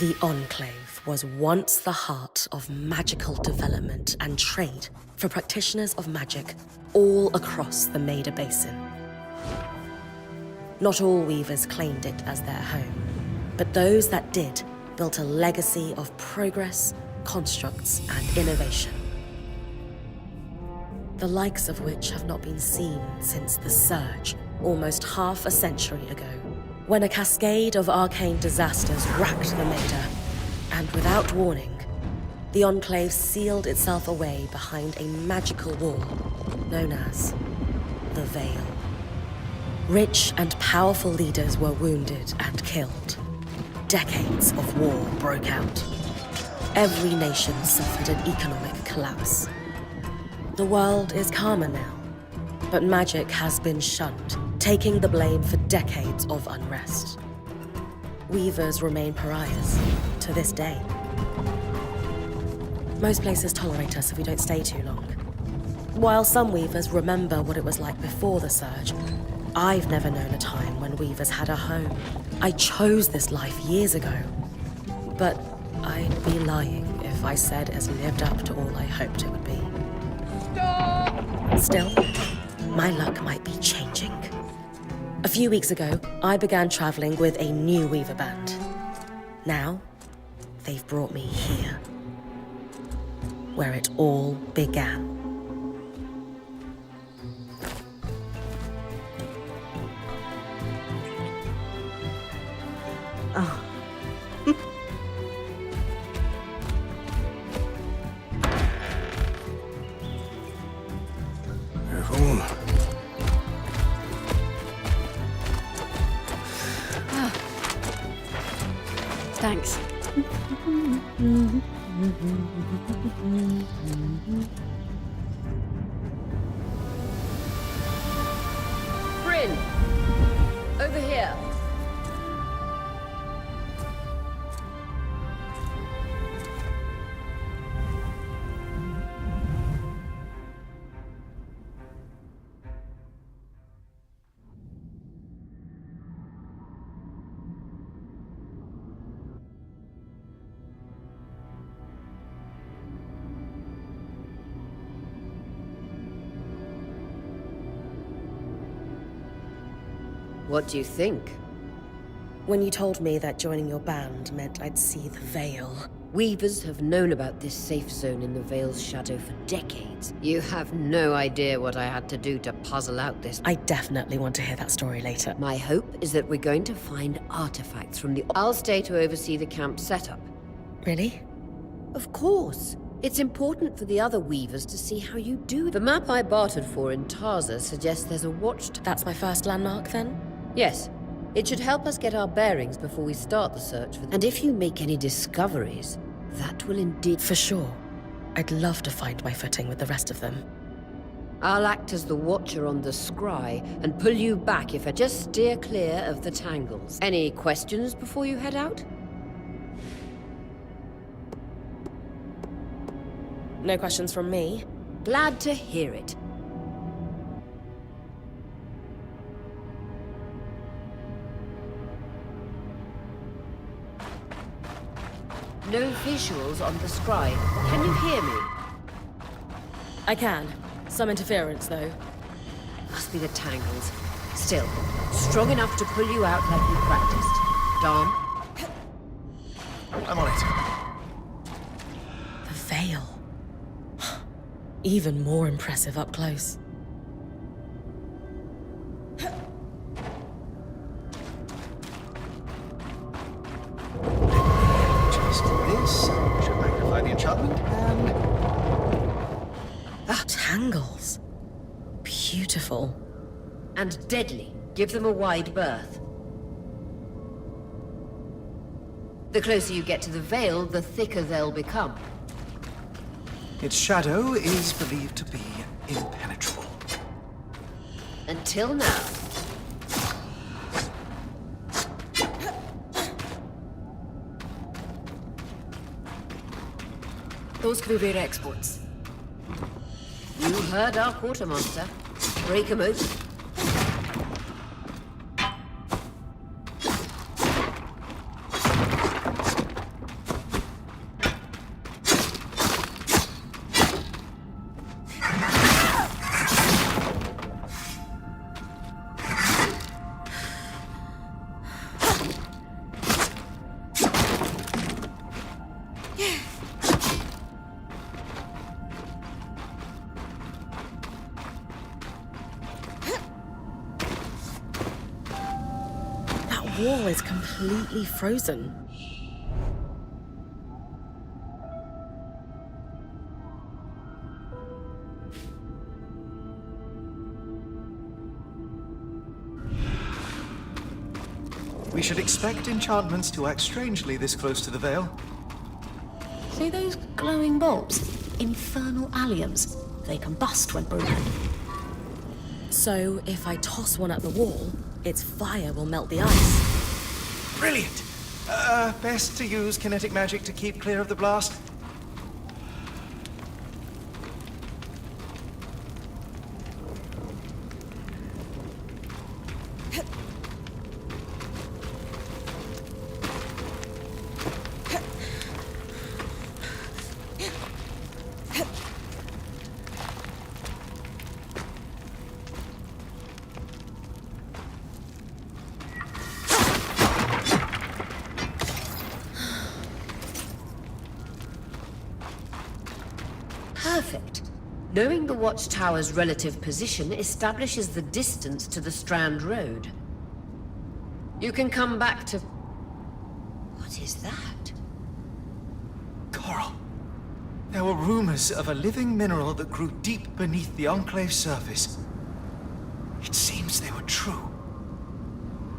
The Enclave was once the heart of magical development and trade for practitioners of magic all across the Maida Basin. Not all weavers claimed it as their home, but those that did built a legacy of progress, constructs, and innovation. The likes of which have not been seen since the Surge, almost half a century ago, when a cascade of arcane disasters racked the Maida, and without warning, the Enclave sealed itself away behind a magical wall known as the Veil. Rich and powerful leaders were wounded and killed. Decades of war broke out. Every nation suffered an economic collapse. The world is calmer now, but magic has been shunned, taking the blame for decades of unrest. Weavers remain pariahs to this day. Most places tolerate us if we don't stay too long. While some weavers remember what it was like before the Surge, I've never known a time when weavers had a home. I chose this life years ago, but I'd be lying if I said it's lived up to all I hoped it would be. Stop! Still, my luck might be changing. A few weeks ago, I began traveling with a new weaver band. Now, they've brought me here, where it all began. Oh. Careful. Oh. Thanks. Bryn! Over here. What do you think? When you told me that joining your band meant I'd see the Veil. Weavers have known about this safe zone in the Veil's shadow for decades. You have no idea what I had to do to puzzle out this. I definitely want to hear that story later. My hope is that we're going to find artifacts from the... I'll stay to oversee the camp setup. Really? Of course. It's important for the other weavers to see how you do. The map I bartered for in Tarza suggests there's a watchtower. That's my first landmark, then? Yes. It should help us get our bearings before we start the search for them. And if you make any discoveries, that will indeed... For sure. I'd love to find my footing with the rest of them. I'll act as the watcher on the scry and pull you back if I just steer clear of the tangles. Any questions before you head out? No questions from me. Glad to hear it. No visuals on the scry. Can you hear me? I can. Some interference, though. Must be the tangles. Still, strong enough to pull you out like you practiced. Dom? I'm on it. The Veil. Even more impressive up close. Just this. Should magnify the enchantment and... Tangles. Beautiful. And deadly. Give them a wide berth. The closer you get to the Veil, the thicker they'll become. Its shadow is believed to be impenetrable. Until now. Those could be rare exports. You heard our quartermaster. Break 'em open. wall is completely frozen. We should expect enchantments to act strangely this close to the Veil. See those glowing bulbs? Infernal alliums. They combust when broken. So, if I toss one at the wall, its fire will melt the ice. Brilliant! Best to use kinetic magic to keep clear of the blast. Perfect. Knowing the watchtower's relative position establishes the distance to the Strand Road. You can come back to... What is that? Coral. There were rumors of a living mineral that grew deep beneath the Enclave's surface. It seems they were true.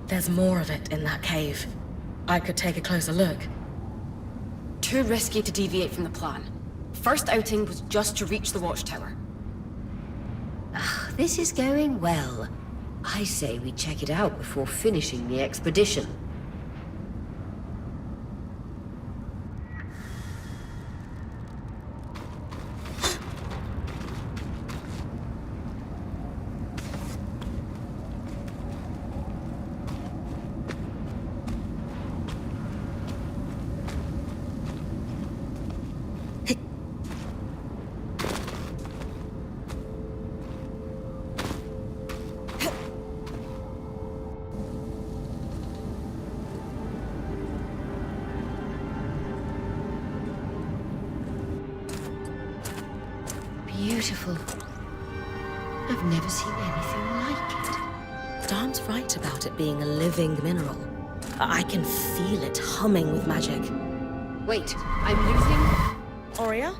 There's more of it in that cave. I could take a closer look. Too risky to deviate from the plan. First outing was just to reach the watchtower. This is going well. I say we check it out before finishing the expedition. Beautiful. I've never seen anything like it. Darn's right about it being a living mineral. I can feel it humming with magic. Wait, I'm losing... Aurea?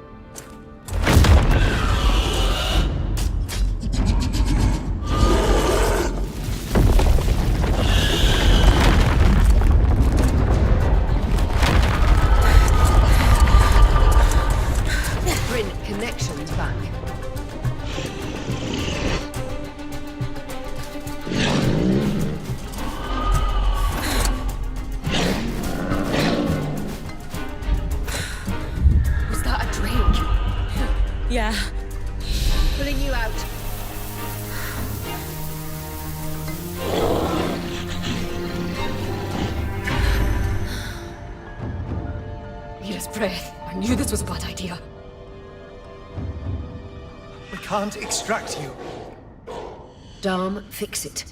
Connections back. Was that a drink? Yeah. Pulling you out. Need his breath. I knew this was a bad idea. We can't extract you. Dharm, fix it.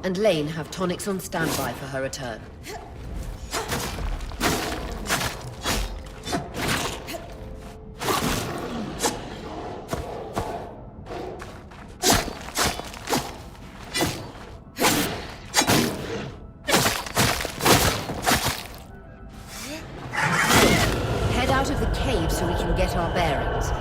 And Lane have tonics on standby for her return. Head out of the cave so we can get our bearings.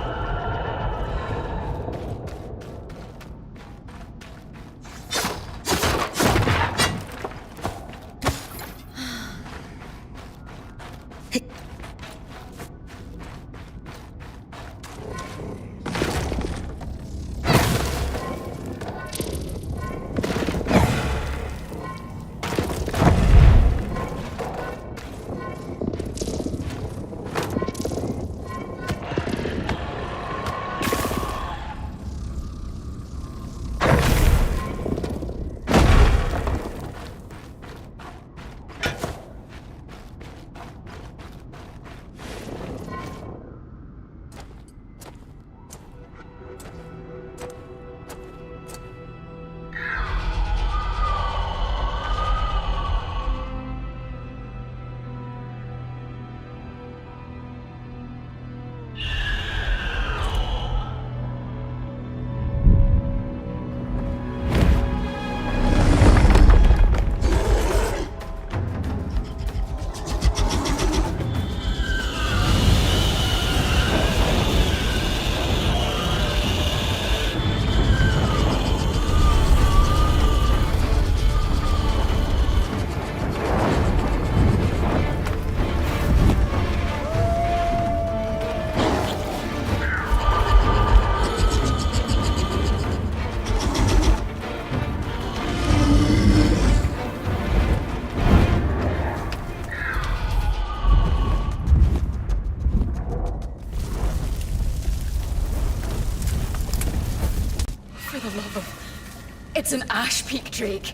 the love of... It's an Ash Peak Drake.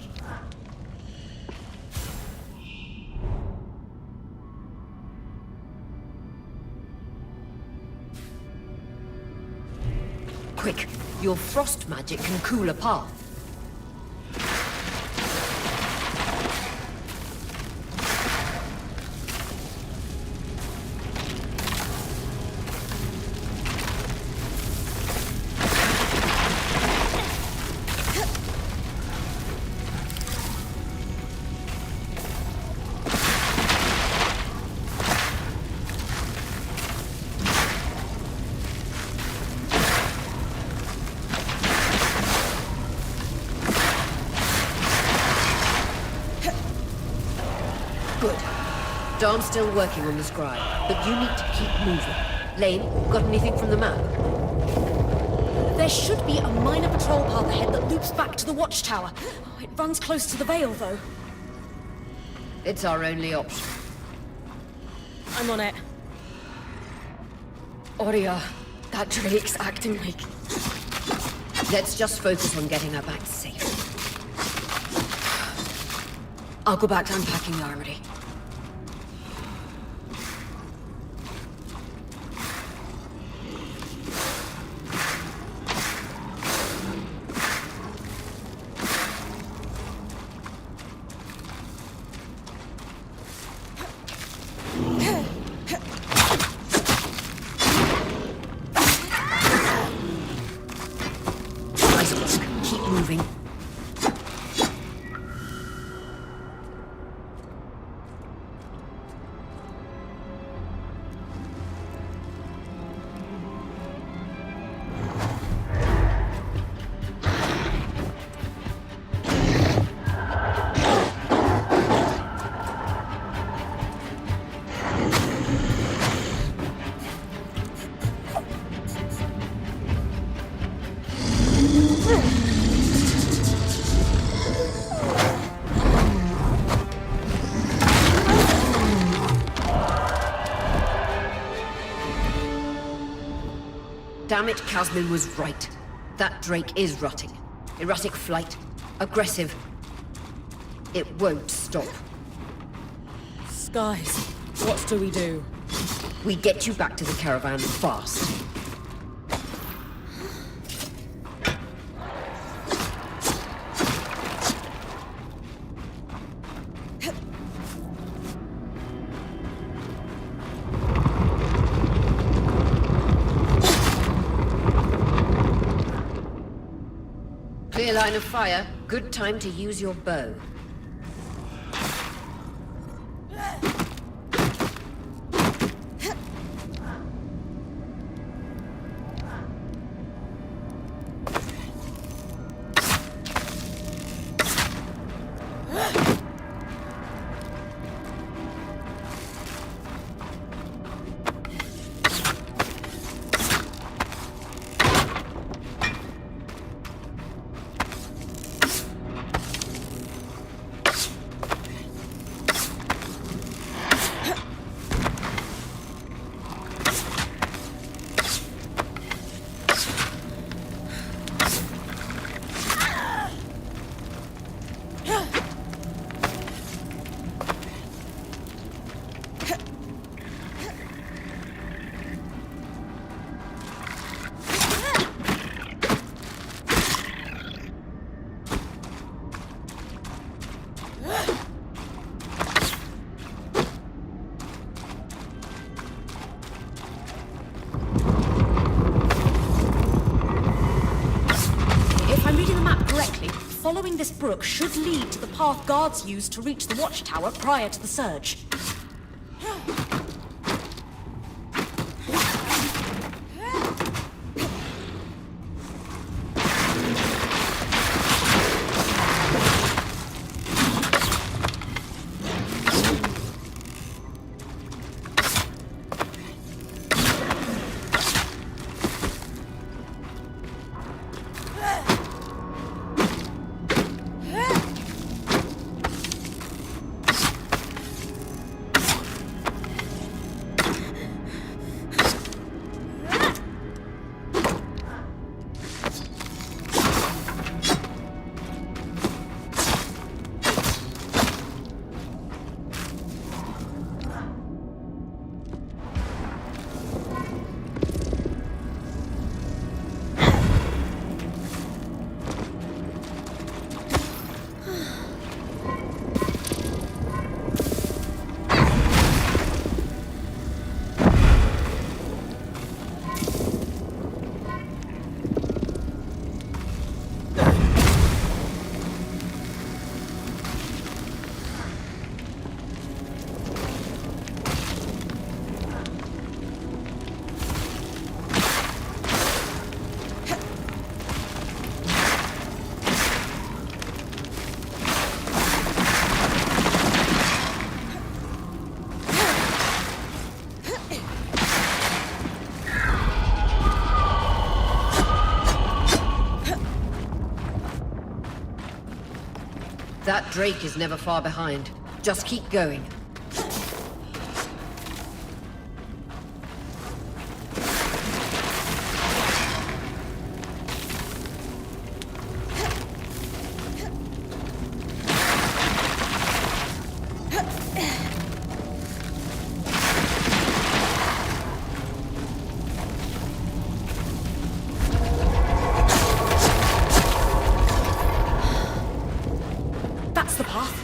Quick, your frost magic can cool a path. Good. Darn's still working on the scribe, but you need to keep moving. Lane, got anything from the map? There should be a minor patrol path ahead that loops back to the watchtower. Oh, it runs close to the Vale, though. It's our only option. I'm on it. Aurea, that Drake's acting like... Let's just focus on getting her back safe. I'll go back to unpacking the armory. Nice work. Keep moving. Damn it, Casmin was right. That Drake is rotting. Erratic flight. Aggressive. It won't stop. Skies, what do we do? We get you back to the caravan fast. Clear line of fire. Good time to use your bow. Following this brook should lead to the path guards used to reach the watchtower prior to the surge. That Drake is never far behind. Just keep going. That's the path.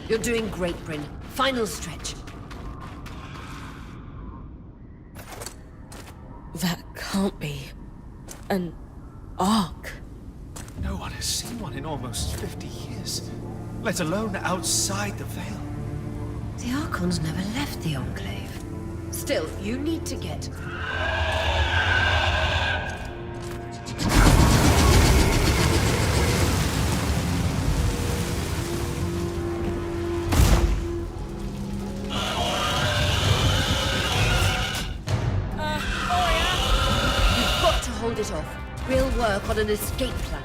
You're doing great, Bryn. Final stretch. That can't be an ark. No one has seen one in almost 50 years, let alone outside the Veil. The Archons never left the Enclave. Still, you need to get... You've got to hold it off. We'll work on an escape plan.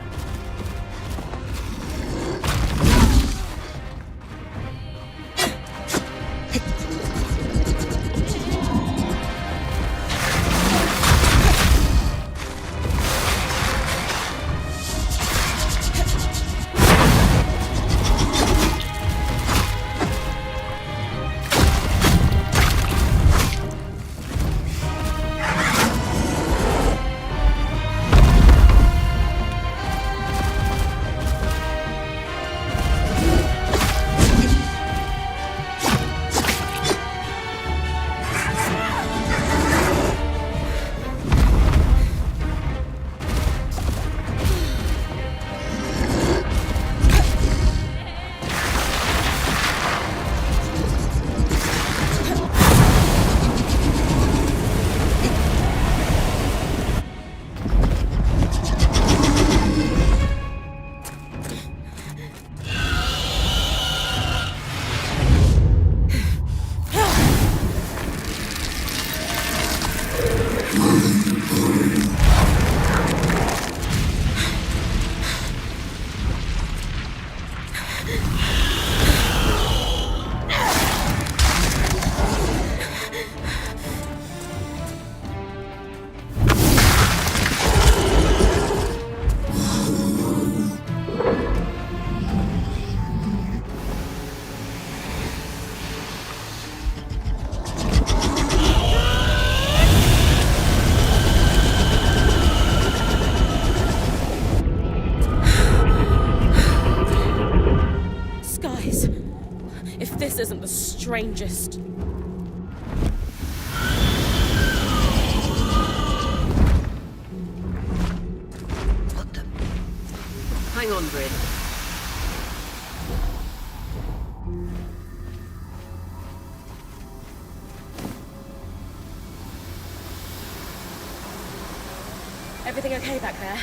This isn't the strangest. What the... Hang on, Bryn. Everything okay back there?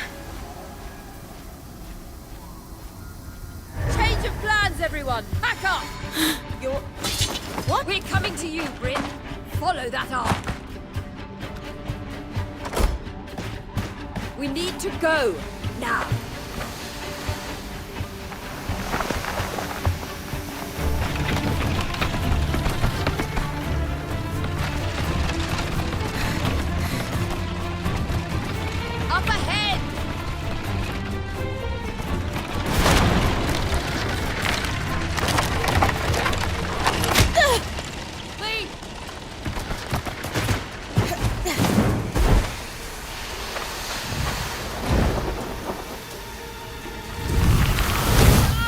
Change of plans, everyone! Back up! You're... What? We're coming to you, Bryn. Follow that arc. We need to go. Now. Up ahead! Please!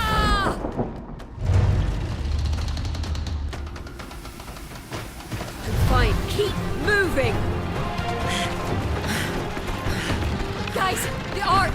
Ah! I'm fine. Keep moving! Guys, the arc!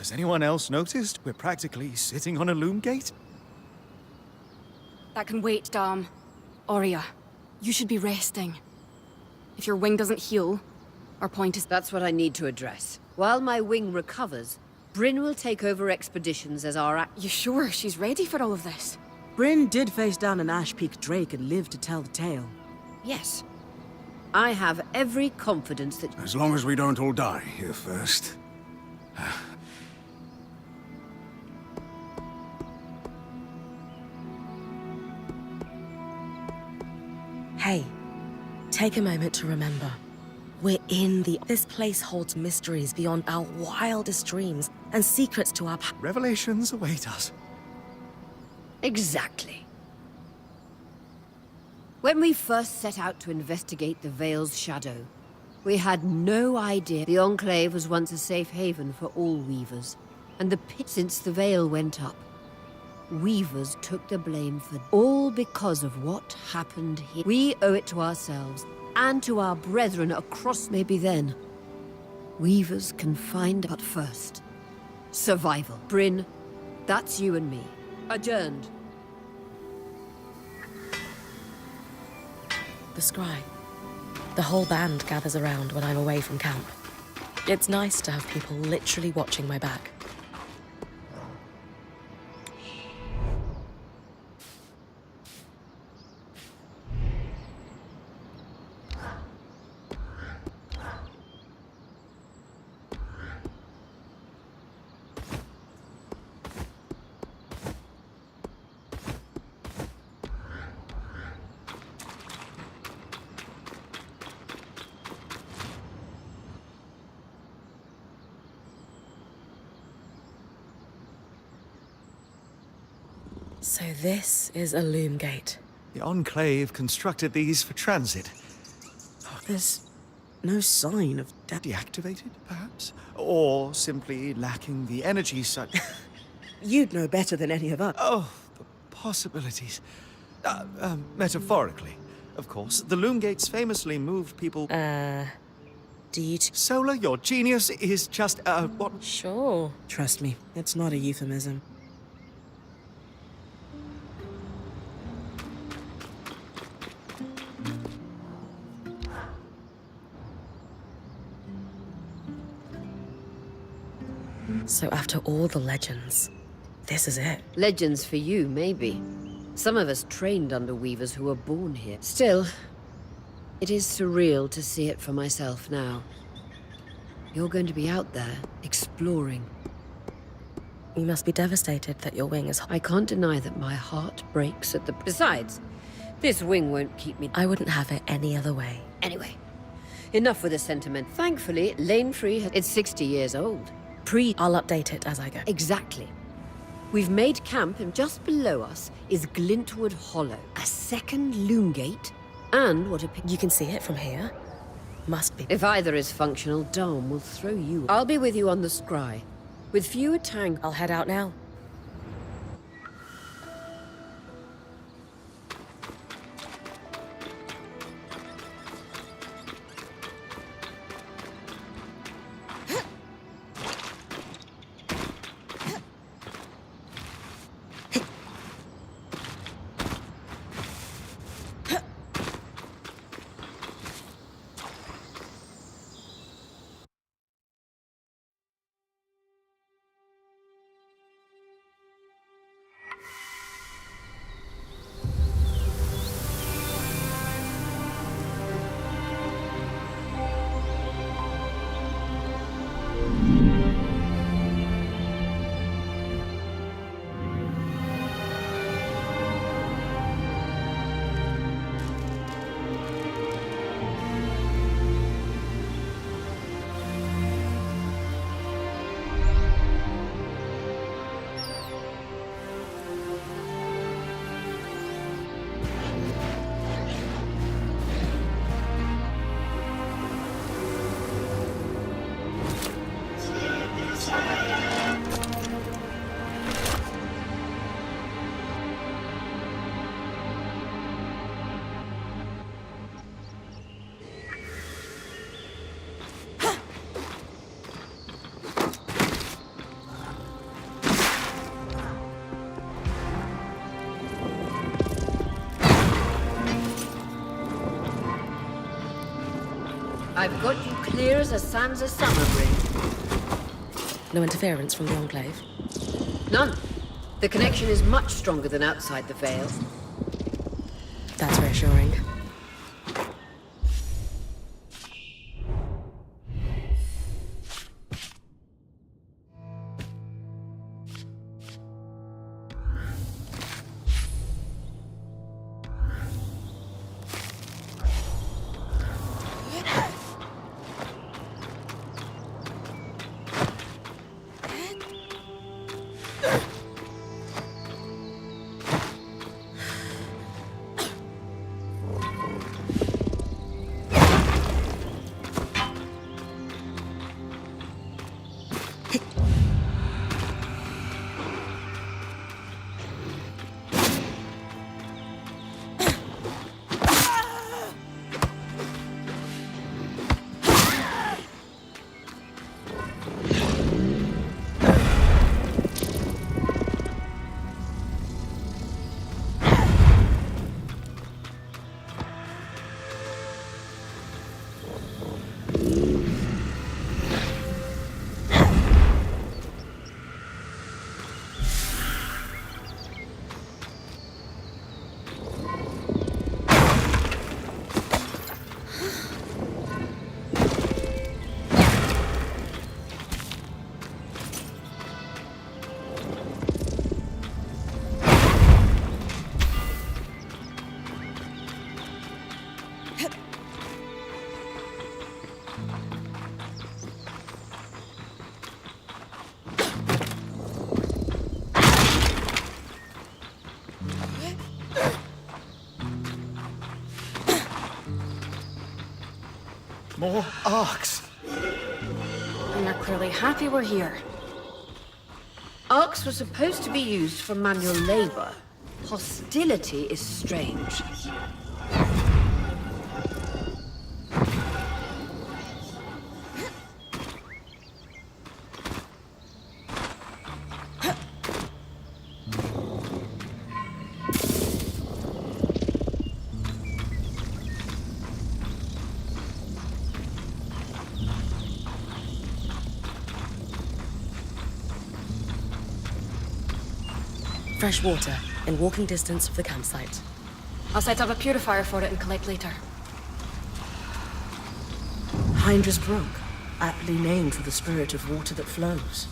Has anyone else noticed we're practically sitting on a loom gate? That can wait, Dom. Aurea, you should be resting. If your wing doesn't heal, our point is... That's what I need to address. While my wing recovers, Bryn will take over expeditions as our You sure she's ready for all of this? Bryn did face down an Ash Peak Drake and lived to tell the tale. Yes. I have every confidence that... As long as we don't all die here first. Hey, take a moment to remember. We're in the... This place holds mysteries beyond our wildest dreams and secrets to our... Revelations await us. Exactly. When we first set out to investigate the Veil's shadow, we had no idea the Enclave was once a safe haven for all Weavers, and the pit since the Veil went up. Weavers took the blame for all because of what happened here. We owe it to ourselves and to our brethren across. Maybe then, Weavers can find but first. Survival. Bryn, that's you and me. Adjourned. The scry. The whole band gathers around when I'm away from camp. It's nice to have people literally watching my back. So this is a loom gate. The Enclave constructed these for transit. There's no sign of Deactivated, perhaps? Or simply lacking the energy such... You'd know better than any of us. Oh, the possibilities. Metaphorically, of course. The loom gates famously moved people... Do you Solar, your genius is just, what... Sure. Trust me, it's not a euphemism. So after all the legends, this is it. Legends for you, maybe. Some of us trained under Weavers who were born here. Still, it is surreal to see it for myself now. You're going to be out there, exploring. You must be devastated that your wing is... I can't deny that my heart breaks at the... Besides, this wing won't keep me... I wouldn't have it any other way. Anyway, enough with the sentiment. Thankfully, Lane Free, it's 60 years old. I'll update it as I go. Exactly. We've made camp, and just below us is Glintwood Hollow, a second loom gate, and what a... You can see it from here? Must be. If either is functional, Dom will throw you. I'll be with you on the scry. With fewer tang... I'll head out now. I've got you clear as a Sansa summer breeze. No interference from the Enclave? None. The connection is much stronger than outside the Vale. That's reassuring. More arcs. And you're clearly happy we're here. Arcs were supposed to be used for manual labor. Hostility is strange. Fresh water, in walking distance of the campsite. I'll set up a purifier for it and collect later. Hydra's Brook, aptly named for the spirit of water that flows.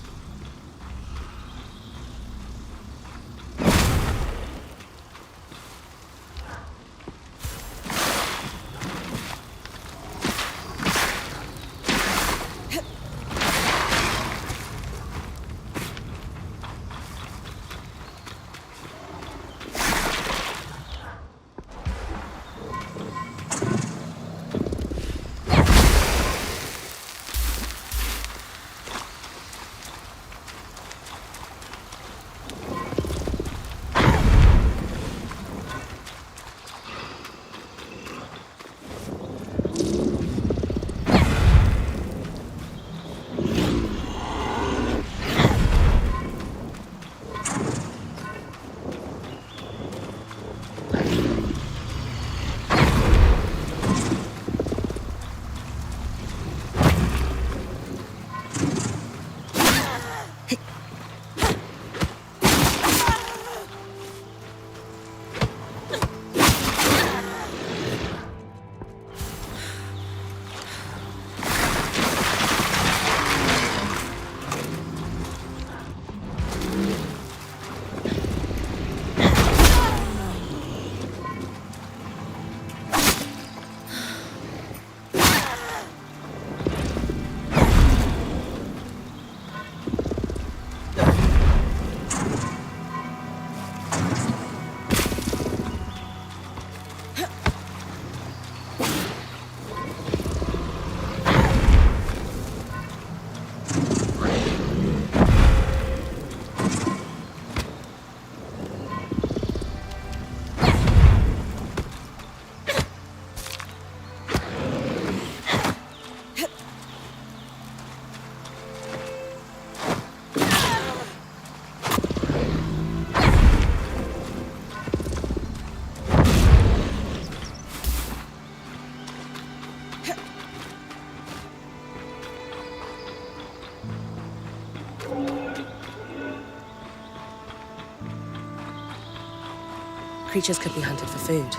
Creatures could be hunted for food.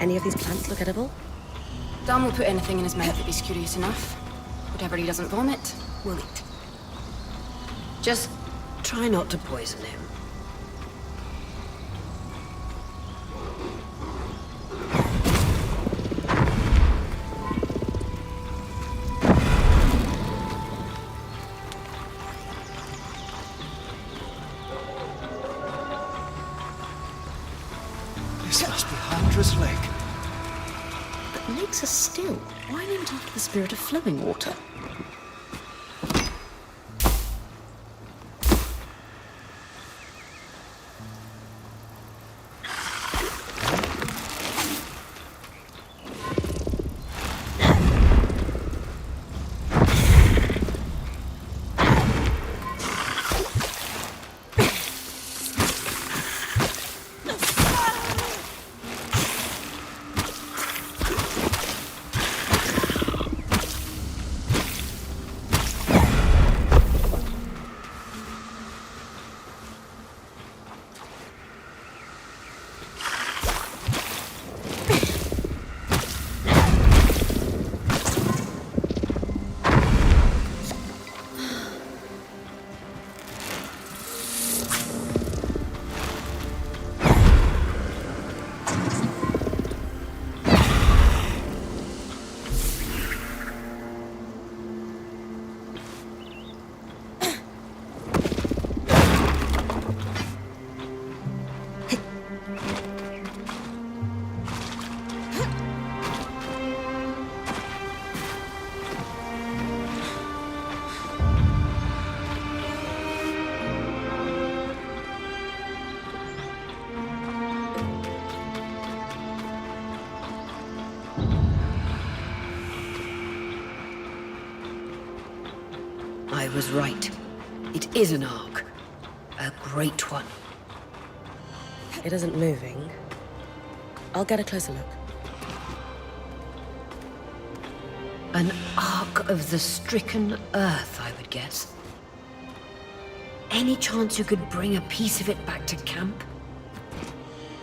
Any of these plants look edible? Dan will put anything in his mouth if he's curious enough. Whatever he doesn't vomit, we'll eat. Just try not to poison him. This must be Hydra's lake. But lakes are still. Why named after the spirit of flowing water? I was right. It is an ark. A great one. It isn't moving. I'll get a closer look. An ark of the stricken earth, I would guess. Any chance you could bring a piece of it back to camp?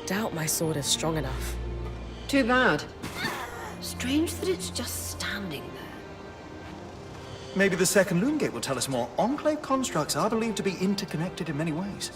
Doubt my sword is strong enough. Too bad. Strange that it's just standing there. Maybe the second loom gate will tell us more. Enclave constructs are believed to be interconnected in many ways.